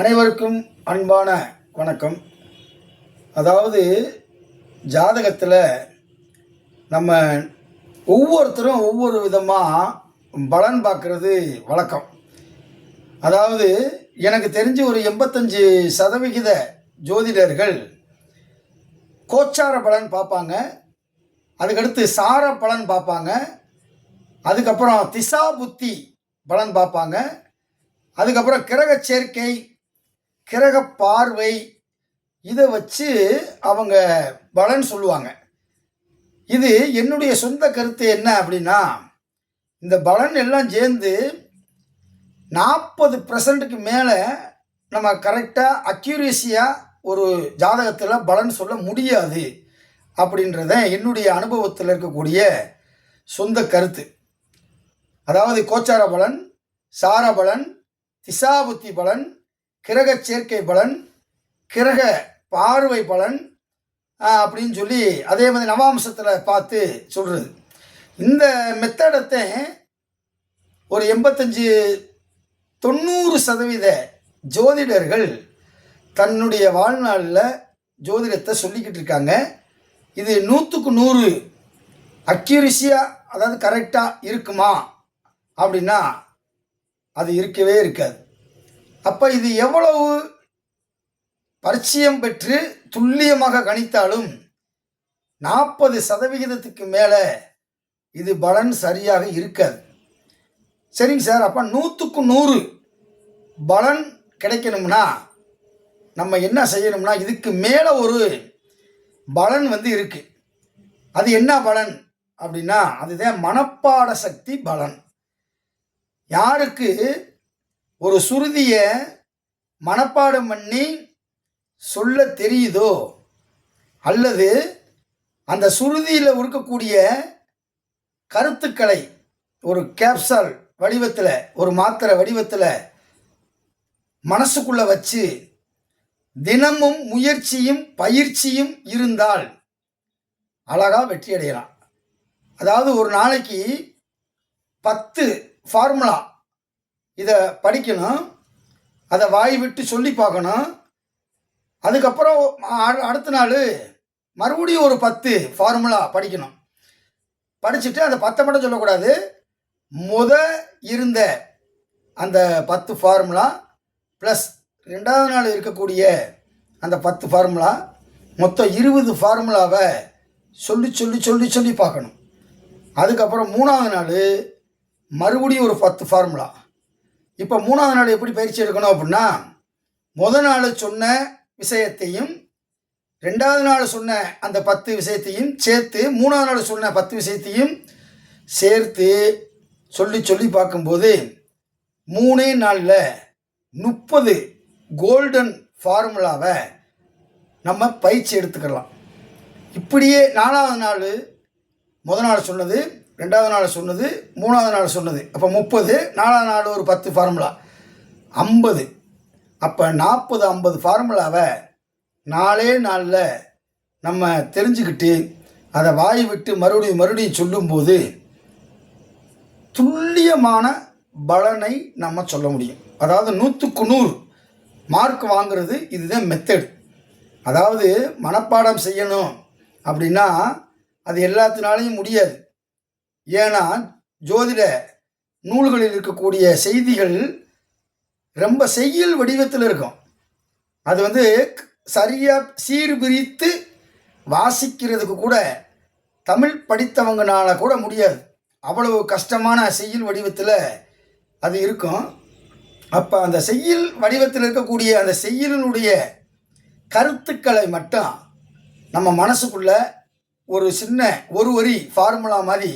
அனைவருக்கும் அன்பான வணக்கம். அதாவது ஜாதகத்தில் நம்ம ஒவ்வொருத்தரும் ஒவ்வொரு விதமாக பலன் பார்க்குறது வழக்கம். அதாவது எனக்கு தெரிஞ்சு ஒரு 85% ஜோதிடர்கள் கோச்சார பலன் பார்ப்பாங்க, அதுக்கடுத்து சார பலன் பார்ப்பாங்க, அதுக்கப்புறம் திசா புத்தி பலன் பார்ப்பாங்க, அதுக்கப்புறம் கிரக சேர்க்கை, கிரக பார்வை, இதை வச்சு அவங்க பலன் சொல்லுவாங்க. இது என்னுடைய சொந்த கருத்து என்ன அப்படின்னா, இந்த பலன் எல்லாம் சேர்ந்து 40%க்கு மேலே நம்ம கரெக்டாக அக்யூரேசியாக ஒரு ஜாதகத்தில் பலன் சொல்ல முடியாது அப்படின்றத என்னுடைய அனுபவத்தில் இருக்கக்கூடிய சொந்த கருத்து. அதாவது கோச்சார பலன், சார பலன், திசாபுத்தி பலன், கிரக சேர்க்கை பலன், கிரக பார்வை பலன் அப்படின்னு சொல்லி அதே மாதிரி நவாம்சத்தில் பார்த்து சொல்கிறது. இந்த மெத்தடத்தை ஒரு 85-90% ஜோதிடர்கள் தன்னுடைய வாழ்நாளில் ஜோதிடத்தை சொல்லிக்கிட்டு இருக்காங்க. இது 100க்கு 100 அக்யூரஸியாக, அதாவது கரெக்டாக இருக்குமா அப்படின்னா அது இருக்கவே இருக்காது. அப்போ இது எவ்வளவு பரிச்சயம் பெற்று துல்லியமாக கணித்தாலும் 40%க்கு மேலே இது பலன் சரியாக இருக்காது. சரிங்க சார், அப்போ 100க்கு 100 பலன் கிடைக்கணும்னா நம்ம என்ன செய்யணும்னா, இதுக்கு மேலே ஒரு பலன் இருக்குது. அது என்ன பலன் அப்படின்னா, அதுதான் மனப்பாட சக்தி பலன். யாருக்கு ஒரு சுருதியை மனப்பாடம் பண்ணி சொல்ல தெரியுதோ, அல்லது அந்த சுருதியில் இருக்கக்கூடிய கருத்துக்களை ஒரு கேப்சல் வடிவத்தில், ஒரு மாத்திரை வடிவத்தில் மனசுக்குள்ளே வச்சு தினமும் முயற்சியும் பயிற்சியும் இருந்தால் அழகாக வெற்றி அடையலாம். அதாவது ஒரு நாளைக்கு 10 ஃபார்முலா இதை படிக்கணும், அதை வாய் விட்டு சொல்லி பார்க்கணும். அதுக்கப்புறம் அடுத்த நாள் மறுபடியும் ஒரு 10 ஃபார்முலா படிக்கணும். படிச்சுட்டு அந்த 10 மட்டும் சொல்லக்கூடாது, இருந்த அந்த 10 ஃபார்முலா ப்ளஸ் 2வது நாள் இருக்கக்கூடிய அந்த 10 ஃபார்முலா, மொத்தம் 20 ஃபார்முலாவை சொல்லி சொல்லி சொல்லி சொல்லி பார்க்கணும். அதுக்கப்புறம் 3வது நாள் மறுபடியும் ஒரு 10 ஃபார்முலா. இப்போ 3வது நாள் எப்படி பயிற்சி எடுக்கணும் அப்படின்னா, முதல் நாள் சொன்ன விஷயத்தையும் 2வது நாள் சொன்ன அந்த 10 விஷயத்தையும் சேர்த்து 3வது நாள் சொன்ன 10 விஷயத்தையும் சேர்த்து சொல்லி சொல்லி பார்க்கும்போது 3 நாளில் 30 கோல்டன் ஃபார்முலாவை நம்ம பயிற்சி எடுத்துக்கலாம். இப்படியே 4வது நாள் முதல் நாள் சொன்னது, 2வது நாள் சொன்னது, 3வது நாள் சொன்னது, அப்போ 30, 4வது நாள் ஒரு 10 ஃபார்முலா, 50. அப்போ 40-50 ஃபார்முலாவை 4 நாளில் நம்ம தெரிஞ்சுக்கிட்டு அதை வாய் விட்டு மறுபடியும் சொல்லும்போது துல்லியமான பலனை நம்ம சொல்ல முடியும். அதாவது 100க்கு 100 மார்க் வாங்கிறது இதுதான் மெத்தட். அதாவது மனப்பாடம் செய்யணும் அப்படின்னா அது எல்லாத்தினாலையும் முடியாது. ஏன்னா ஜோதிட நூல்களில் இருக்கக்கூடிய செய்திகள் ரொம்ப செய்யுள் வடிவத்தில் இருக்கும். அது சரியாக சீர்பிரித்து வாசிக்கிறதுக்கு கூட தமிழ் படித்தவங்கனால கூட முடியாது. அவ்வளவு கஷ்டமான செய்யுள் வடிவத்தில் அது இருக்கும். அப்போ அந்த செய்யுள் வடிவத்தில் இருக்கக்கூடிய அந்த செய்யுளினுடைய கருத்துக்களை மட்டும் நம்ம மனசுக்குள்ளே ஒரு சின்ன ஒரு வரி ஃபார்முலா மாதிரி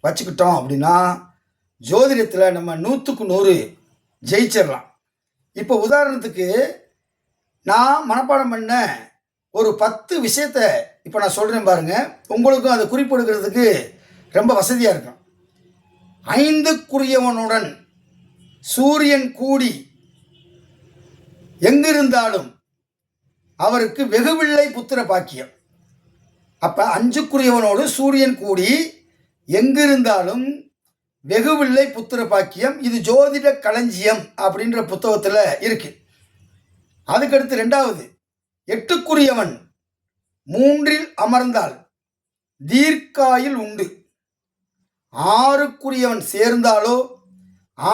வச்சுக்கிட்டோம் அப்படின்னா ஜோதிடத்தில் நம்ம 100க்கு 100 ஜெயிச்சிடலாம். இப்போ உதாரணத்துக்கு நான் மனப்பாடம் பண்ண ஒரு 10 விஷயத்தை இப்போ நான் சொல்கிறேன் பாருங்கள், உங்களுக்கும் அதை குறிப்பெடுக்கிறதுக்கு ரொம்ப வசதியாக இருக்கும். 5க்குரியவனுடன் சூரியன் கூடி எங்கிருந்தாலும் அவருக்கு வெகுவில்லை புத்திர பாக்கியம். அப்போ 5க்குரியவனோடு சூரியன் கூடி எங்கிருந்தாலும் வெகுவில்லை புத்திர பாக்கியம். இது ஜோதிட களஞ்சியம் அப்படின்ற புத்தகத்தில் இருக்கு. அதுக்கடுத்து ரெண்டாவது, எட்டுக்குரியவன் மூன்றில் அமர்ந்தால் தீர்க்காயில் உண்டு. ஆறுக்குரியவன் சேர்ந்தாலோ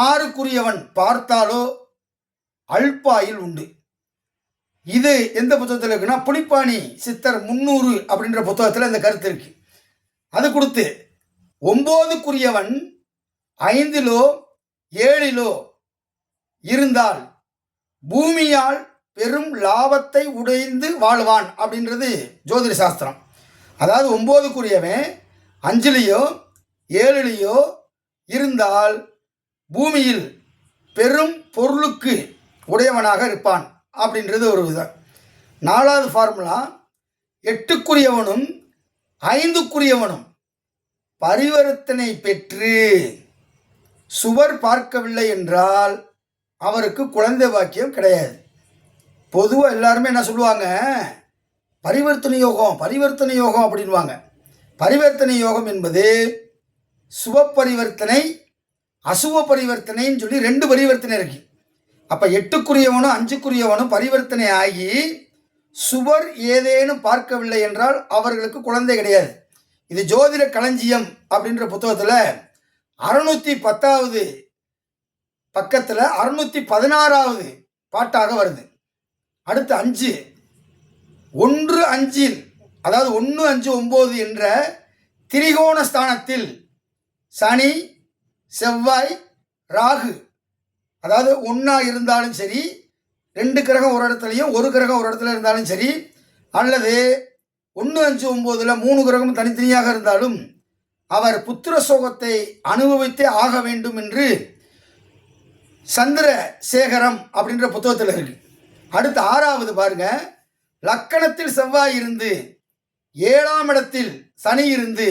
ஆறுக்குரியவன் பார்த்தாலோ அல்பாயில் உண்டு. இது எந்த புத்தகத்தில் இருக்குன்னா, புலிப்பாணி சித்தர் 300 அப்படின்ற புத்தகத்தில் இந்த கருத்து இருக்கு. அது கொடுத்து 9க்குரியவன் 5லோ 7லோ இருந்தால் பூமியால் பெரும் லாபத்தை உடைந்து வாழ்வான் அப்படின்றது ஜோதிட சாஸ்திரம். அதாவது 9க்குரியவன் 5லயோ 7லயோ இருந்தால் பூமியில் பெரும் பொருளுக்கு உடையவனாக இருப்பான் அப்படின்றது ஒரு விதம். 4வது ஃபார்முலா, 8க்குரியவனும் 5க்குரியவனும் பரிவர்த்தனை பெற்று சுவர் பார்க்கவில்லை என்றால் அவருக்கு குழந்தை பாக்கியம் கிடையாது. பொதுவாக எல்லாருமே என்ன சொல்லுவாங்க, பரிவர்த்தனை யோகம் பரிவர்த்தனை யோகம் அப்படின்வாங்க. பரிவர்த்தனை யோகம் என்பது சுப பரிவர்த்தனை அசுப பரிவர்த்தனைன்னு சொல்லி 2 பரிவர்த்தனை இருக்கு. அப்போ 8க்குரியவனும் 5க்குரியவனும் பரிவர்த்தனை ஆகி சுவர் ஏதேனும் பார்க்கவில்லை என்றால் அவர்களுக்கு குழந்தை கிடையாது. இது ஜோதிட களஞ்சியம் அப்படின்ற புத்தகத்தில் 610வது பக்கத்தில் 616வது பாட்டாக வருது. அடுத்து 5, 1, 5 அதாவது 1, 5, 9 என்ற திரிகோண ஸ்தானத்தில் சனி செவ்வாய் ராகு, அதாவது ஒன்றா இருந்தாலும் சரி, 2 கிரகம் ஒரு இடத்துலையும் 1 கிரகம் ஒரு இடத்துல இருந்தாலும் சரி, அல்லது 1, 5, 9ல் 3 கிரகம் தனித்தனியாக இருந்தாலும் அவர் புத்திர சோகத்தை அனுபவித்தே ஆக வேண்டும் என்று சந்திர சேகரம் அப்படின்ற புத்தகத்தில் இருக்கு. அடுத்து 6வது பாருங்க, லக்கணத்தில் செவ்வாய் இருந்து 7ஆம் இடத்தில் சனி இருந்து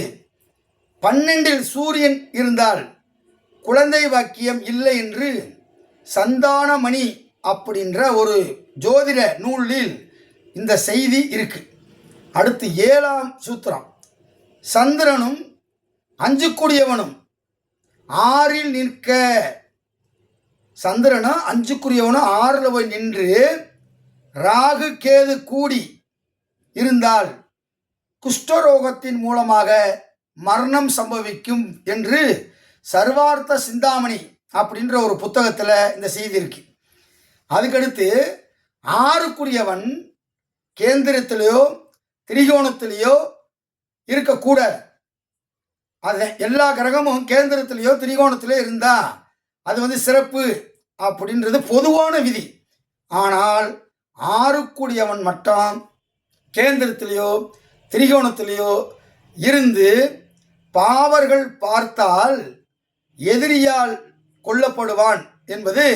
12ல் சூரியன் இருந்தால் குழந்தை பாக்கியம் இல்லை என்று சந்தானமணி அப்படின்ற ஒரு ஜோதிட நூலில் இந்த செய்தி இருக்கு. அடுத்து 7ஆம் சூத்திரம், சந்திரனும் 5க்குரியவனும் 6ல் நிற்க. சந்திரனும் 5க்குரியவனும் 6ல் போய் நின்று ராகு கேது கூடி இருந்தால் குஷ்டரோகத்தின் மூலமாக மரணம் சம்பவிக்கும் என்று சர்வார்த்த சிந்தாமணி அப்படின்ற ஒரு புத்தகத்தில் இந்த செய்தி இருக்கு. அதுக்கடுத்து 6க்குரியவன் கேந்திரத்திலேயோ திரிகோணத்திலேயோ இருக்கக்கூடாது. அது எல்லா கிரகமும் கேந்திரத்திலேயோ திரிகோணத்திலேயோ இருந்தால் அது சிறப்பு அப்படின்றது பொதுவான விதி. ஆனால் 6க்குரியவன் மட்டும் கேந்திரத்திலேயோ திரிகோணத்திலேயோ இருந்து பாவர்கள் பார்த்தால் எதிரியால் கொல்லப்படுவான் என்பது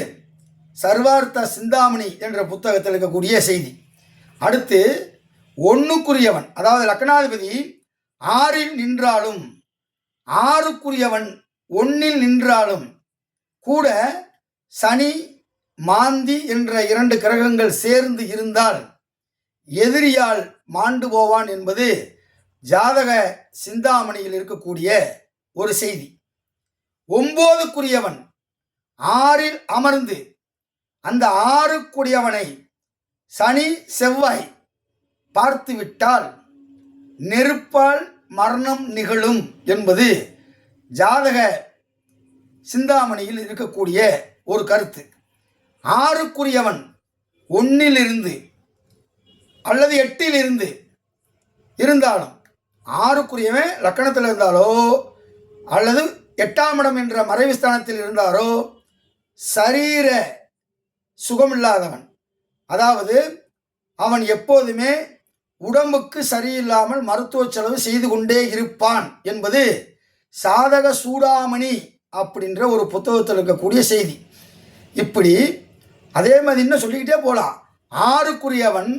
சர்வார்த்த சிந்தாமணி என்ற புத்தகத்தில் இருக்கக்கூடிய செய்தி. அடுத்து 1க்குரியவன், அதாவது லக்னாதிபதி 6ல் நின்றாலும் 6க்குரியவன் 1ல் நின்றாலும் கூட சனி மாந்தி என்ற 2 கிரகங்கள் சேர்ந்து இருந்தால் எதிரியால் மாண்டு போவான் என்பது ஜாதக சிந்தாமணியில் இருக்கக்கூடிய ஒரு செய்தி. 9க்குரியவன் 6ல் அமர்ந்து அந்த 6க்குரியவனை சனி செவ்வாய் பார்த்துவிட்டால் நெருப்பால் மரணம் நிகழும் என்பது ஜாதக சிந்தாமணியில் இருக்கக்கூடிய ஒரு கருத்து. 6க்குரியவன் 1ல் இருந்து அல்லது 8ல் இருந்து இருந்தாலும் 6க்குரியவன் லக்கணத்தில் இருந்தாலோ அல்லது 8ஆம் இடம் என்ற மறைவுஸ்தானத்தில் இருந்தாரோ சரீர சுகமில்லாதவன், அதாவது அவன் எப்போதுமே உடம்புக்கு சரியில்லாமல் மருத்துவ செலவு செய்து கொண்டே இருப்பான் என்பது சாதக சூடாமணி அப்படின்ற ஒரு புத்தகத்தில் இருக்கக்கூடிய செய்தி. இப்படி அதே மாதிரி இன்னும் சொல்லிக்கிட்டே போகலாம். 6க்குரியவன்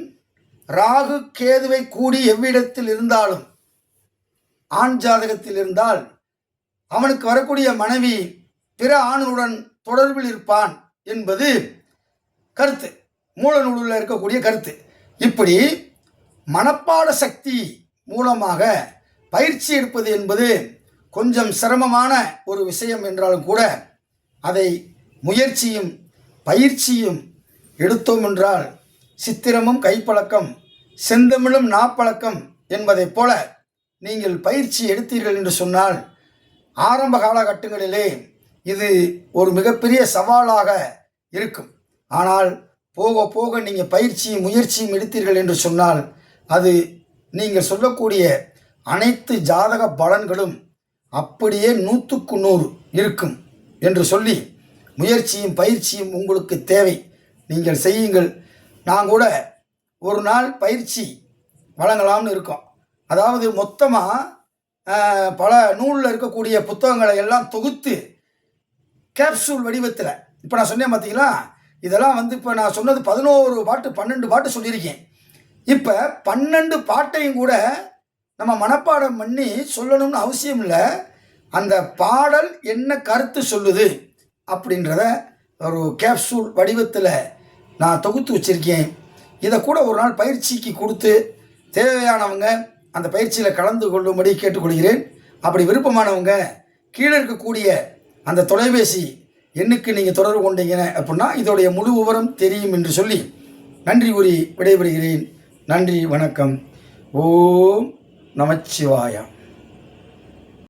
ராகு கேதுவை கூடி எவ்விடத்தில் இருந்தாலும் ஆண் ஜாதகத்தில் இருந்தால் அவனுக்கு வரக்கூடிய மனைவி பிற ஆணுடன் தொடர்பில் இருப்பான் என்பது கருத்து, மூல நூலில் இருக்கக்கூடிய கருத்து. இப்படி மனப்பாட சக்தி மூலமாக பயிற்சி எடுப்பது என்பது கொஞ்சம் சிரமமான ஒரு விஷயம் என்றாலும் கூட அதை முயற்சியும் பயிற்சியும் எடுத்தோம் என்றால் சித்திரமும் கைப்பழக்கம் செந்தமிழும் நாப்பழக்கம் என்பதைப் போல நீங்கள் பயிற்சி எடுத்தீர்கள் என்று சொன்னால் ஆரம்ப காலகட்டங்களிலே இது ஒரு மிகப்பெரிய சவாலாக இருக்கும். ஆனால் போக போக நீங்கள் பயிற்சியும் முயற்சியும் எடுத்தீர்கள் என்று சொன்னால் அது நீங்கள் சொல்லக்கூடிய அனைத்து ஜாதக பலன்களும் அப்படியே 100க்கு 100 இருக்கும் என்று சொல்லி, முயற்சியும் பயிற்சியும் உங்களுக்கு தேவை, நீங்கள் செய்யுங்கள். நான் கூட ஒரு நாள் பயிற்சி வழங்கலாம்னு இருக்கோம். அதாவது மொத்தமாக பல நூலில் இருக்கக்கூடிய புத்தகங்களை எல்லாம் தொகுத்து கேப்சூல் வடிவத்தில், இப்போ நான் சொன்னேன் பார்த்தீங்களா, இதெல்லாம் இப்போ நான் சொன்னது 11 பாட்டு 12 பாட்டு சொல்லியிருக்கேன். இப்போ 12 பாட்டையும் கூட நம்ம மனப்பாடம் பண்ணி சொல்லணும்னு அவசியம் இல்லை. அந்த பாடல் என்ன கருத்து சொல்லுது அப்படின்றத ஒரு கேப்சூல் வடிவத்தில் நான் தொகுத்து வச்சுருக்கேன். இதை கூட ஒரு நாள் பயிற்சிக்கு கொடுத்து தேவையானவங்க அந்த பயிற்சியில் கலந்து கொள்ளும்படி கேட்டுக்கொள்கிறேன். அப்படி விருப்பமானவங்க கீழே இருக்கக்கூடிய அந்த தொலைபேசி எண்ணுக்கு நீங்கள் தொடர்பு கொண்டீங்க அப்படின்னா இதோடைய முழு விவரம் தெரியும் என்று சொல்லி நன்றி கூறி விடைபெறுகிறேன். நன்றி, வணக்கம். ஓம் நமச்சிவாயம்.